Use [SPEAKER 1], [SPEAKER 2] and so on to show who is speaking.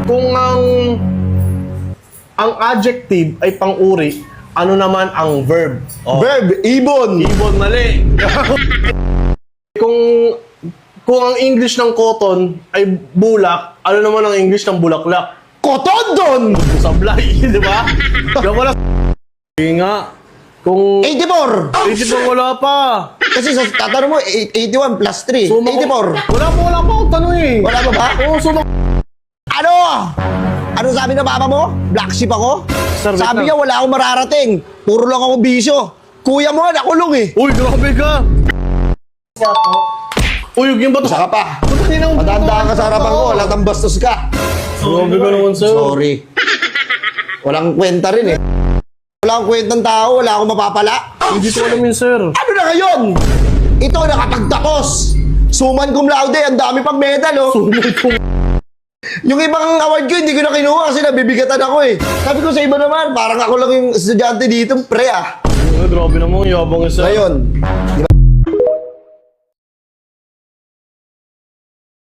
[SPEAKER 1] Kung ang adjective ay pang-uri, ano naman ang verb? Oh.
[SPEAKER 2] Verb, ibon.
[SPEAKER 1] Ibon, mali. kung ang English ng cotton ay bulak, ano naman ang English ng bulaklak?
[SPEAKER 2] Kotondon.
[SPEAKER 1] Sablay, di ba? Diyan wala. Hindi nga. Kung
[SPEAKER 2] 84.
[SPEAKER 1] isip mo wala pa.
[SPEAKER 2] Kasi sa tatanong mo, 81 plus 3. 84.
[SPEAKER 1] Wala pa akong tanong eh.
[SPEAKER 2] Wala pa ba?
[SPEAKER 1] Oo,
[SPEAKER 2] Ano? Ano sabi ng papa mo? Black sheep ako?
[SPEAKER 1] Sir, wait
[SPEAKER 2] Sabi
[SPEAKER 1] lang.
[SPEAKER 2] niya wala akong mararating. Puro lang ako bisyo. Kuya mo nga nakulong eh.
[SPEAKER 1] Uy, grabe ka. Uy, yung ba to?
[SPEAKER 2] Isa ka pa. Matandaan ka sa harapan ko. Lahat ang bastos ka.
[SPEAKER 1] Grabe ka naman, sir.
[SPEAKER 2] Sorry. Walang kwenta rin eh. Wala akong kwentang tao. Wala akong mapapala.
[SPEAKER 1] Hindi ko alam yun, sir.
[SPEAKER 2] Ano na ngayon? Ito nakapagtapos. Suman cum laude. Ang dami pang medal oh. Yung ibang award ko, hindi ko na kinuha kasi nabibigatan ako eh. Sabi ko sa iba naman, parang ako lang yung estudyante dito, pre ah.
[SPEAKER 1] Grabe naman, yabang isa.
[SPEAKER 2] Ngayon, di ba?